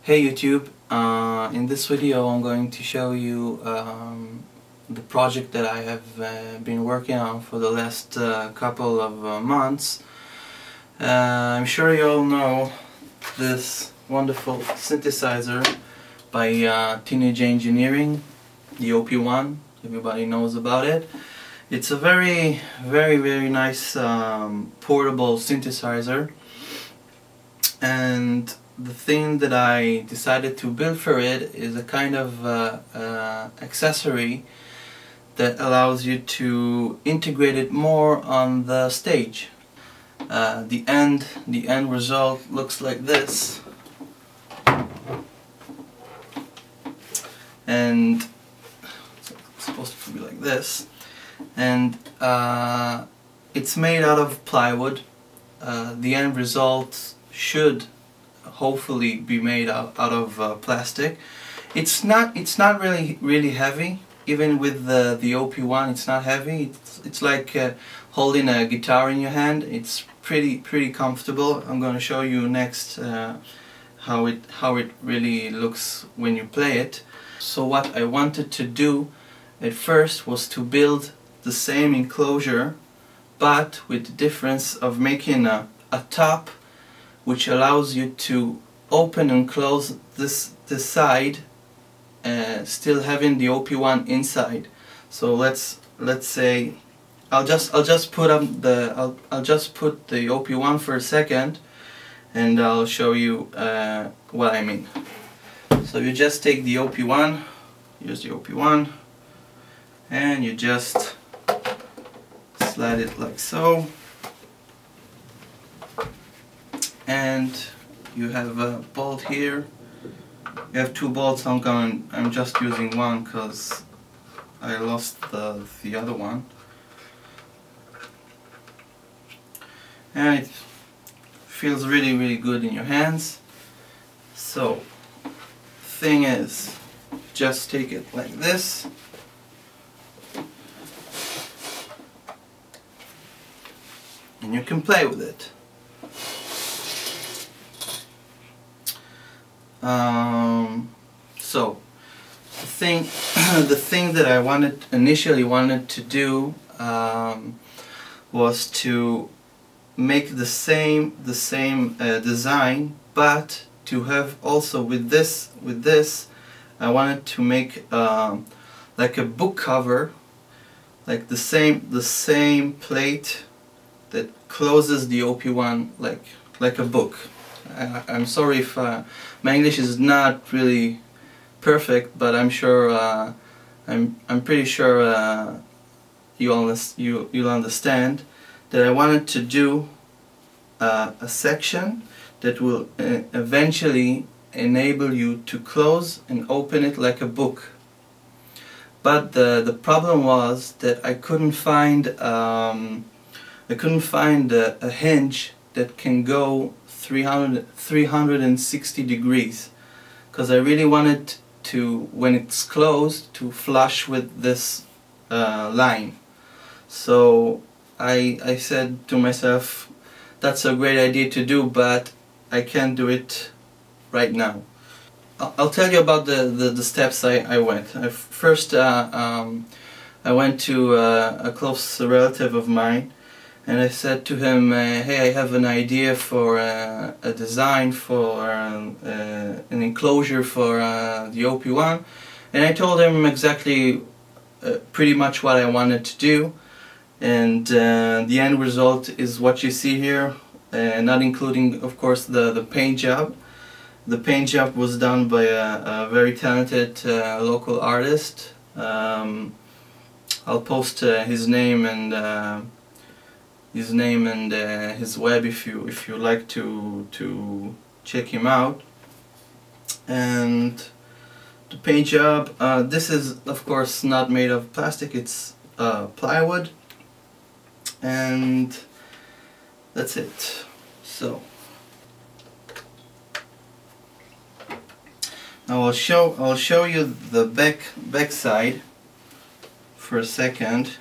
Hey YouTube, in this video I'm going to show you the project that I have been working on for the last couple of months. I'm sure you all know this wonderful synthesizer by Teenage Engineering, the op-1. Everybody knows about it. It's a very nice portable synthesizer, and the thing that I decided to build for it is a kind of accessory that allows you to integrate it more on the stage. The end result looks like this, and it's supposed to be like this, and it's made out of plywood. The end result should hopefully be made out of plastic. It's not really heavy. Even with the op-1, it's not heavy. It's like holding a guitar in your hand. It's pretty comfortable. I'm going to show you next how it really looks when you play it. So what I wanted to do at first was to build the same enclosure, but with the difference of making a top which allows you to open and close this side, still having the op-1 inside. So let's say I'll just put the op-1 for a second, and I'll show you what I mean. So you just take the op-1, here's the op-1, and you just slide it like so. And you have a bolt here. You have two bolts. I'm just using one because I lost the other one. And it feels really good in your hands. So thing is, just take it like this. And you can play with it. So the thing that I initially wanted to do was to make the same design, but to have also with this I wanted to make like a book cover, like the same plate that closes the op-1 like a book. I'm sorry if my English is not really perfect, but I'm sure I'm pretty sure you'll understand that I wanted to do a section that will eventually enable you to close and open it like a book. But the problem was that I couldn't find a hinge that can go 360 degrees, because I really wanted to, when it's closed, to flush with this line. So I said to myself, that's a great idea to do, but I can't do it right now. I'll tell you about the steps I went. First I went to a close relative of mine, and I said to him, hey, I have an idea for a design for an enclosure for the op-1, and I told him exactly pretty much what I wanted to do, and the end result is what you see here, not including of course the paint job. The paint job was done by a very talented local artist. I'll post his name and his web if you like to check him out. And the paint job, this is of course not made of plastic, it's plywood, and that's it. So now I'll show you the back side for a second.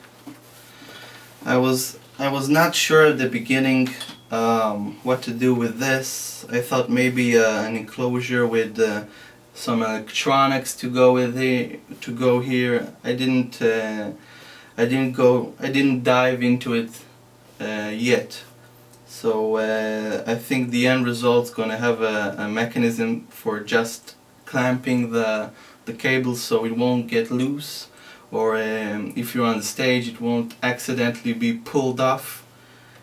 I was not sure at the beginning what to do with this. I thought maybe an enclosure with some electronics to go with here. I didn't dive into it yet. So I think the end result's gonna have a mechanism for just clamping the cable so it won't get loose, or if you're on the stage it won't accidentally be pulled off.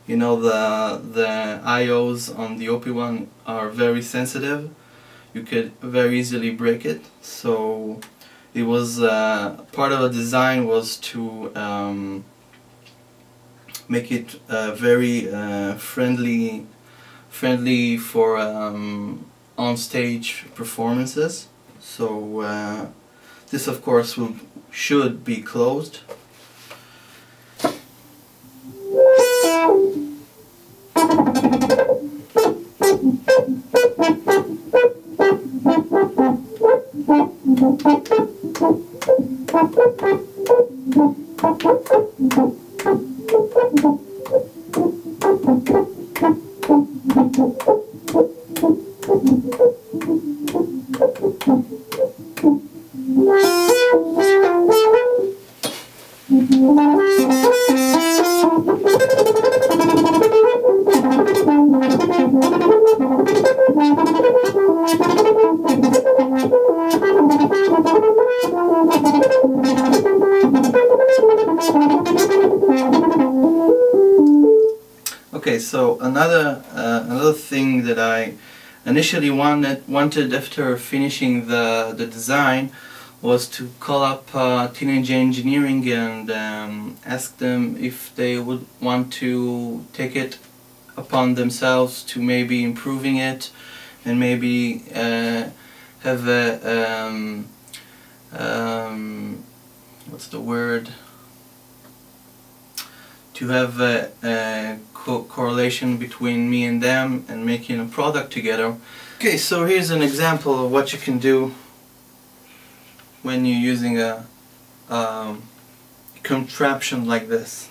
You know, the IOs on the op-1 are very sensitive. You could very easily break it. So it was part of the design was to make it very friendly for on-stage performances. So this of course should be closed. Okay, so another thing that I initially wanted after finishing the design was to call up Teenage Engineering and ask them if they would want to take it upon themselves to maybe improving it, and maybe have a what's the word? To have a correlation between me and them and making a product together. Okay, so here's an example of what you can do when you're using a contraption like this.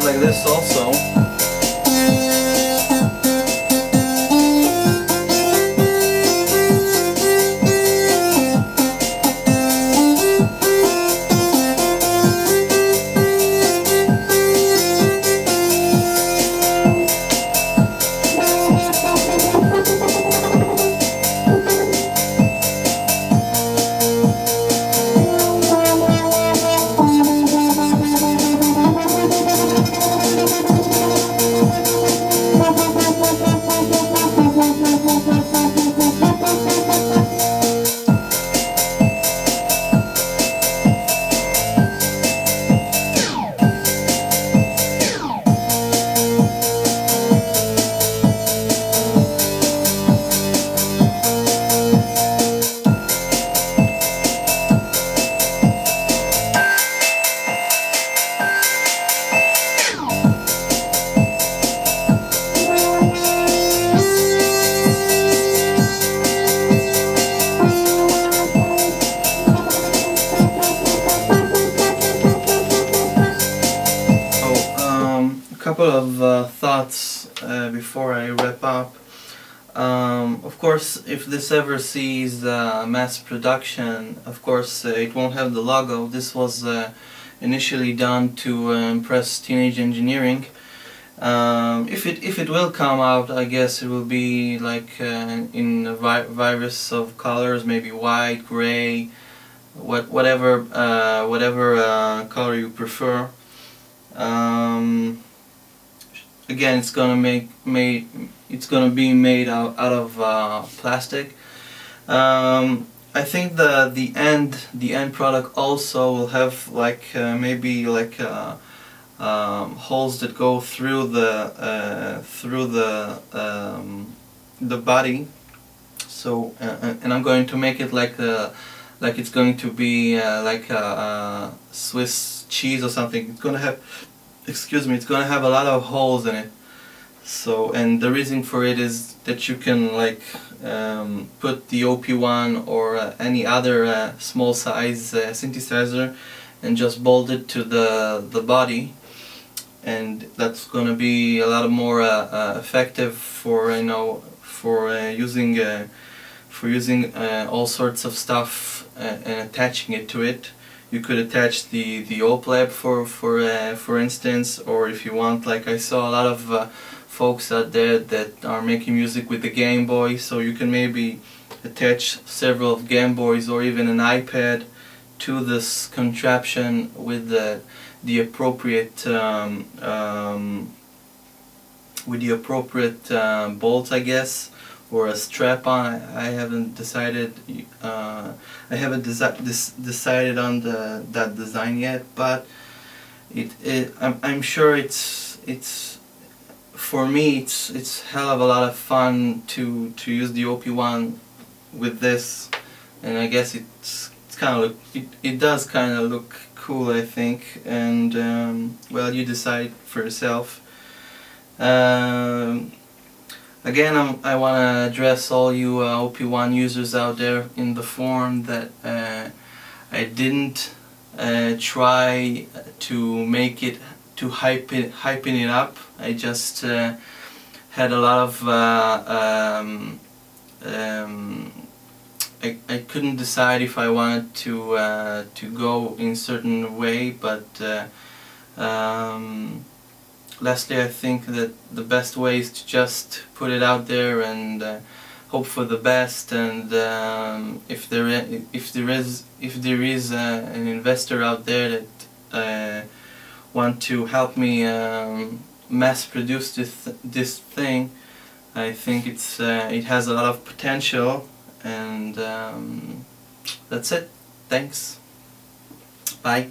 Like this also. Couple of thoughts before I wrap up. Of course, if this ever sees mass production, of course it won't have the logo. This was initially done to impress teenage engineering. If it will come out, I guess it will be like in a virus of colors, maybe white, gray, whatever color you prefer. Again, it's gonna be made out of plastic. I think the end product also will have like maybe like holes that go through the body. So and I'm going to make it like it's going to be like a Swiss cheese or something. It's gonna have, excuse me, it's gonna have a lot of holes in it. So, and the reason for it is that you can like put the op-1 or any other small size synthesizer and just bolt it to the body, and that's gonna be a lot more effective for using all sorts of stuff and attaching it to it. You could attach the op-lab for instance, or if you want, like I saw a lot of folks out there that are making music with the Game Boy, so you can maybe attach several Game Boys or even an iPad to this contraption with the appropriate bolt, I guess, or a strap-on. I haven't decided. Decided on that design yet, but I'm sure it's for me it's hell of a lot of fun to use the op-1 with this, and I guess it's kind of it does kind of look cool, I think, and well, you decide for yourself. Again, I want to address all you op-1 users out there in the forum that I didn't try to make it, to hyping it up. I just had a lot of I couldn't decide if I wanted to go in a certain way, but lastly, I think that the best way is to just put it out there and hope for the best. And if there is an investor out there that want to help me mass produce this thing, I think it has a lot of potential. And that's it. Thanks. Bye.